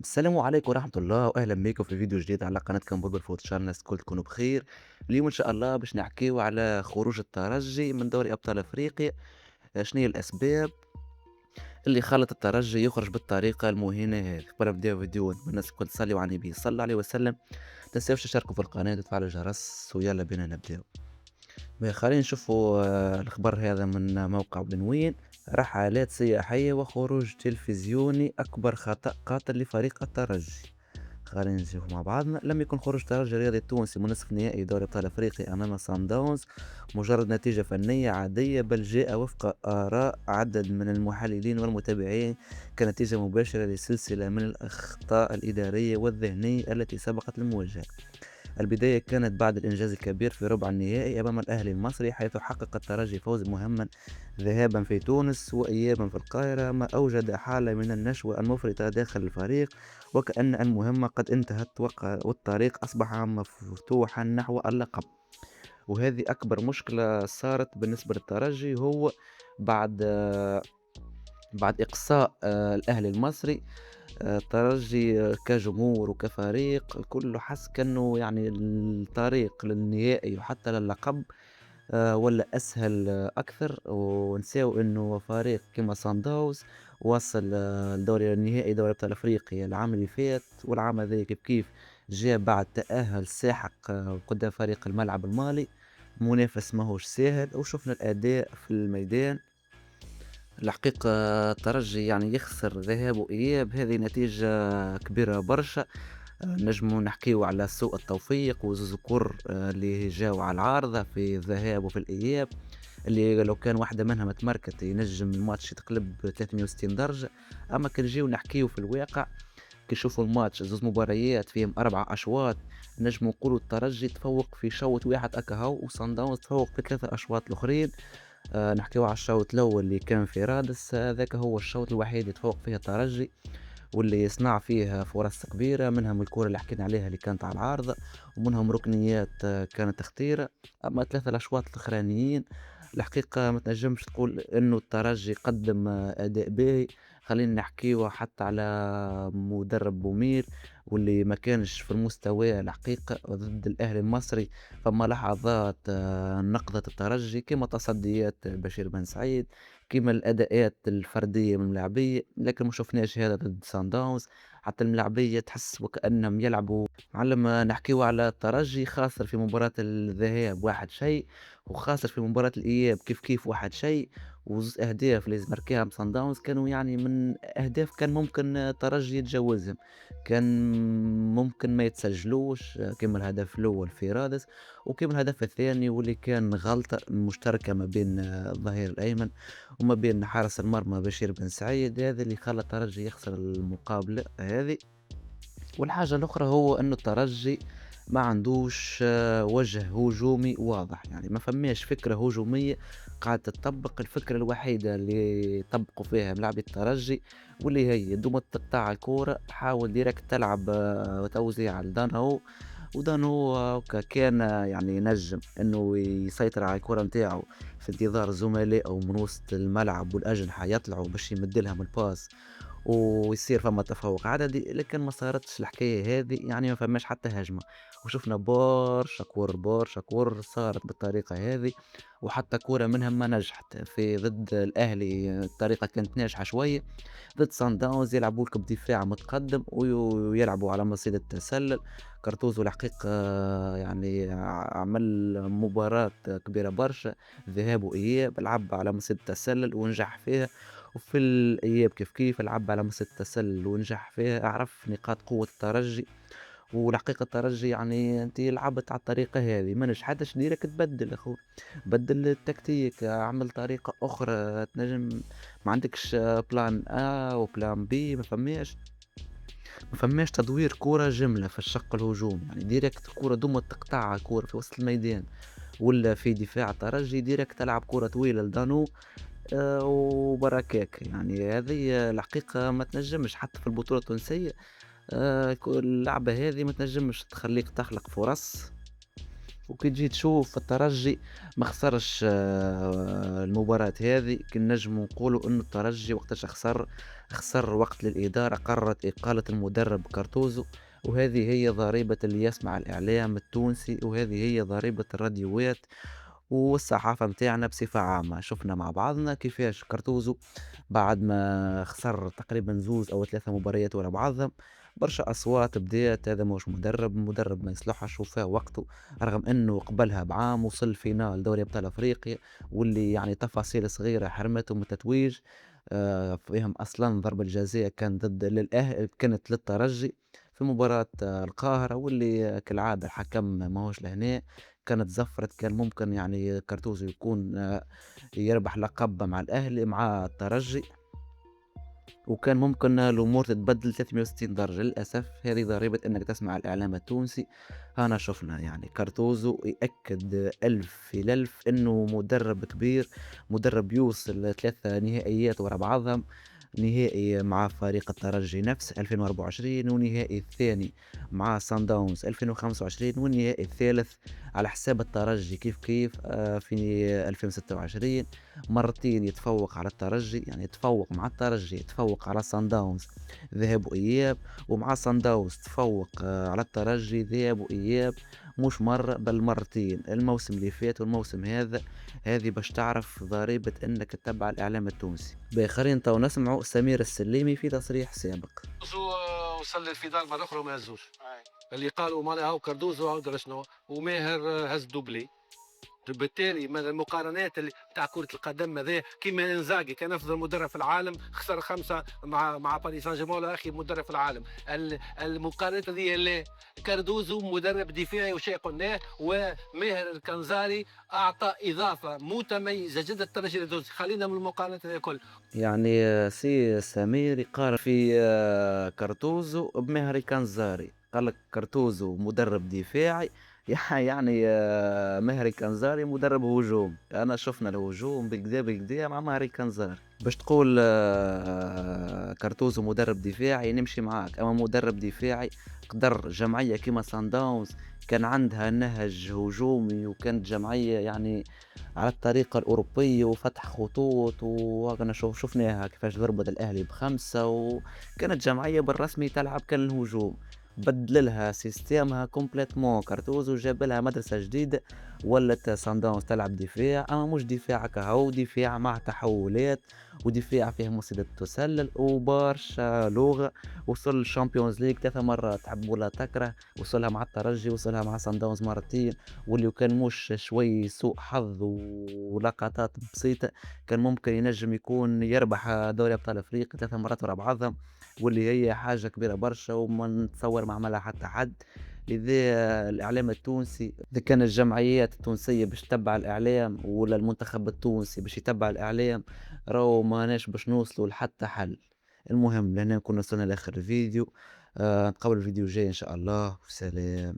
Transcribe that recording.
السلام عليكم ورحمة الله وأهلا بكم في فيديو جديد على قناتكم بوبر فوت شانل. كل تكونوا بخير. اليوم إن شاء الله باش نحكيو على خروج الترجي من دوري أبطال أفريقيا. شنو هي الأسباب اللي خلت الترجي يخرج بالطريقة المهينة هذه؟ قبل ما نبداو فيديو نتمنى الناس الكل تصلي على النبي صلى الله عليه وسلم. متنساوش تشتركوا في القناة وتفعلوا الجرس ويلا بينا نبداو. خلينا نشوفوا الخبر هذا من موقع بنوين. رحلات سياحية وخروج تلفزيوني أكبر خطأ قاتل لفريق الترجي. خلينا نشوف مع بعضنا. لم يكن خروج الترجي الرياضي التونسي من نصف نهائي دوري ابطال افريقيا امام سان داونز مجرد نتيجه فنيه عاديه، بل جاء وفق اراء عدد من المحللين والمتابعين كنتيجه مباشره لسلسله من الاخطاء الاداريه والذهنيه التي سبقت المواجهه. البداية كانت بعد الإنجاز الكبير في ربع النهائي أمام الأهلي المصري، حيث حقق الترجي فوز مهما ذهابا في تونس وإيابا في القاهرة، ما أوجد حالة من النشوة المفرطة داخل الفريق، وكأن المهمة قد انتهت والطريق أصبح مفتوحا نحو اللقب. وهذه أكبر مشكلة صارت بالنسبة للترجي، هو بعد بعد إقصاء الأهلي المصري. الترجي كجمهور وكفريق الكل حس كأنه يعني الطريق للنهائي وحتى للقب ولا أسهل أكثر، ونساو إنه فريق كيما صن داونز وصل الدوري النهائي دوري أبطال أفريقيا العام اللي فات، والعام هذا كيف جاء بعد تأهل ساحق قدام فريق الملعب المالي. منافس ماهوش ساهل، وشفنا الأداء في الميدان. الحقيقة الترجي يعني يخسر ذهاب وإياب، هذه نتيجة كبيرة برشا. نجمو نحكيو على سوء التوفيق وزوز كور اللي جاو على العارضة في الذهاب وفي الإياب، اللي لو كان واحدة منهم تمركت ينجم الماتش يتقلب 360 درجة. أما كي نجيو نحكيو في الواقع، كي نشوفوا الماتش زوز مباريات فيهم 4 أشواط، نجمو نقولوا الترجي تفوق في شوط واحد أكا هو، وصن داونز تفوق في 3 أشواط الآخرين. نحكيو على الشوط الأول اللي كان في رادس، هذاك هو الشوط الوحيد اللي تفوق فيه الترجي واللي صنع فيه فرص كبيرة، منهم الكرة اللي حكينا عليها اللي كانت على العارضة، ومنهم ركنيات كانت خطيرة. أما 3 الأشواط الأخرانيين الحقيقة ما تنجمش تقول إنه الترجي قدم أداء باهي. خلينا نحكيو حتى على مدرب بومير واللي ما كانش في المستوى الحقيقة ضد الأهلي المصري. فما لحظات نقدت الترجي كما تصديات بشير بن سعيد، كيما الأداءات الفردية من اللاعبية، لكن ما شفناش هذا ضد سان داونز. حتى الملاعبية تحس وكأنهم يلعبوا معلم. نحكيو على الترجي خاسر في مباراة الذهاب واحد شيء، وخاسر في مباراة الإياب كيف واحد شيء. وزوز أهداف اللي ماركاها من سان داونز كانوا يعني من أهداف كان ممكن الترجي يتجاوزهم، كان ممكن ما يتسجلوش كيما الهدف الأول في رادس، وكيما الهدف الثاني واللي كان غلطة مشتركة ما بين الظهير الأيمن وما بين حارس المرمى بشير بن سعيد، هذا اللي خلى الترجي يخسر المقابلة هذه. والحاجة الأخرى هو إنه الترجي ما عندوش وجه هجومي واضح، يعني ما فماش فكرة هجومية قاعدة تطبق. الفكرة الوحيدة اللي يطبقوا فيها ملاعبي الترجي واللي هي دوما تقطع الكورة، حاول ديريكت تلعب توزيع لدانو، ودانو كان يعني ينجم انه يسيطر على الكرة نتاعو في انتظار زملائه من وسط الملعب والأجنحة يطلعوا باش يمد لهم الباس ويصير فما تفوق عددي، لكن ما صارتش الحكاية هذه، يعني ما فماش حتى هجمة. وشفنا برشا كور صارت بالطريقة هذه، وحتى كورة منهم ما نجحت في ضد الأهلي. الطريقة كانت ناجحة شوية، ضد صن داونز يلعبوا لك بدفاع متقدم ويلعبوا على مصيدة التسلل. كارتوزو الحقيقة يعني عمل مباراة كبيرة برشا، ذهاب وإياب لعب على مصيدة التسلل ونجح فيها، وفي الإياب كيف لعب على مصيدة التسلل ونجح فيها، عرف نقاط قوة الترجي. والحقيقة الترجي يعني أنت لعبت على الطريقة هذه ما نجحتش ديرك تبدل أخو، بدل التكتيك، اعمل طريقة أخرى تنجم. ما عندكش بلان وبلان بي، ما فماش تدوير كورة جملة في الشق الهجومي، يعني ديريكت كورة دوما تقطعها كورة في وسط الميدان ولا في دفاع الترجي ديريكت تلعب كورة طويلة لدانو وبركاك. يعني هذه الحقيقة ما تنجمش حتى في البطولة التونسية. اللعبة هذه ما تنجمش تخليك تخلق فرص. وكي تجي تشوف الترجي ما خسرش المباراة هذه، كي نجمو نقولوا انه الترجي وقتاش خسر خسر وقت للإدارة، قررت إقالة المدرب كارتوزو. وهذه هي ضريبة اللي يسمع الإعلام التونسي، وهذه هي ضريبة الراديوات والصحافة متاعنا بصفة عامة. شفنا مع بعضنا كيفاش كارتوزو بعد ما خسر تقريبا زوز أو ثلاثة مباريات ورا بعضهم، برشا أصوات بدات هذا مش مدرب، مدرب ما يصلحش وفاه وقته، رغم أنه قبلها بعام وصل فينال دوري أبطال أفريقيا، واللي يعني تفاصيل صغيرة حرمته من التتويج. فيهم أصلا ضربة الجزاء كان ضد كانت للترجي في مباراة القاهرة، واللي كالعادة الحكم ماهوش لهنا، كانت زفرت. كان ممكن يعني كارتوزو يكون يربح لقب مع الأهلي مع الترجي، وكان ممكن الأمور تتبدل 360 درجة. للأسف هذه ضريبة إنك تسمع الإعلام التونسي. هنا شفنا يعني كارتوزو يأكد ألف في الألف إنه مدرب كبير، مدرب يوصل ثلاثة نهائيات ورا بعضهم، نهائي مع فريق الترجي نفس 2024، ونهائي الثاني مع سان داونز 2025، والنهائي الثالث على حساب الترجي كيف كيف في 2026. مرتين يتفوق على الترجي، يعني يتفوق مع الترجي، يتفوق على سان داونز ذهاب وإياب، ومع سان داونز تفوق على الترجي ذهاب وإياب، مش مرة بل مرتين، الموسم اللي فات والموسم هذا. هذه باش تعرف ضريبة انك تتبع الاعلام التونسي. باخرين تو نسمعوا سمير السليمي في تصريح سابق. وصل للفينال مرة أخرى وما هزوش. اللي قالوا معناها هاو كاردوزو هاو شنو وماهر هز دوبلي. بالتالي من المقارنات اللي تاع كرة القدم هذا كيما انزاجي كان افضل مدرب في العالم خسر خمسة مع باريس سان جيرمان اخي مدرب في العالم. المقارنات هذه اللي كاردوزو مدرب دفاعي وشيء قلناه وماهر الكنزاري اعطى اضافه متميزه جدا للترجي التونسي. خلينا من المقارنات هذه كل. يعني سي سمير يقارن في كارتوزو بمهري كنزاري، قال لك كارتوزو مدرب دفاعي يعني مهري كنزاري مدرب هجوم. انا شفنا الهجوم بالكدا بالكدا مع مهري كنزاري. باش تقول كارتوزو مدرب دفاعي نمشي معاك، اما مدرب دفاعي قدر جمعية كيما سان داونز كان عندها نهج هجومي، وكانت جمعية يعني على الطريقة الأوروبية وفتح خطوط، وأنا شفناها كيفاش ضربت الأهلي بخمسة، وكانت جمعية بالرسمي تلعب كان الهجوم. بدل لها سيستيمها كومبليتمون كارتوزو، جاب لها مدرسة جديدة، ولت سان داونز تلعب دفاع، أما مش دفاع كهو، دفاع مع تحولات، ودفاع فيه مصيدة تسلل وبرشا لغة. وصل الشامبيونز ليج ثلاثة مرات، تحب ولا تكره، وصلها مع الترجي، وصلها مع سان داونز مرتين، واللي كان مش شوي سوء حظ ولقطات بسيطة كان ممكن ينجم يكون يربح دوري أبطال أفريقيا ثلاثة مرات ورا بعضهم، واللي هي حاجة كبيرة برشا وما نتصور ما عملها حتى حد. لذا الإعلام التونسي، إذا كان الجمعيات التونسية باش تتبع الإعلام ولا المنتخب التونسي باش يتبع الإعلام، راهو ماناش باش نوصلوا لحتى حل. المهم لهنا نكون وصلنا لآخر الفيديو. نتقابل الفيديو الجاي إن شاء الله، وسلام.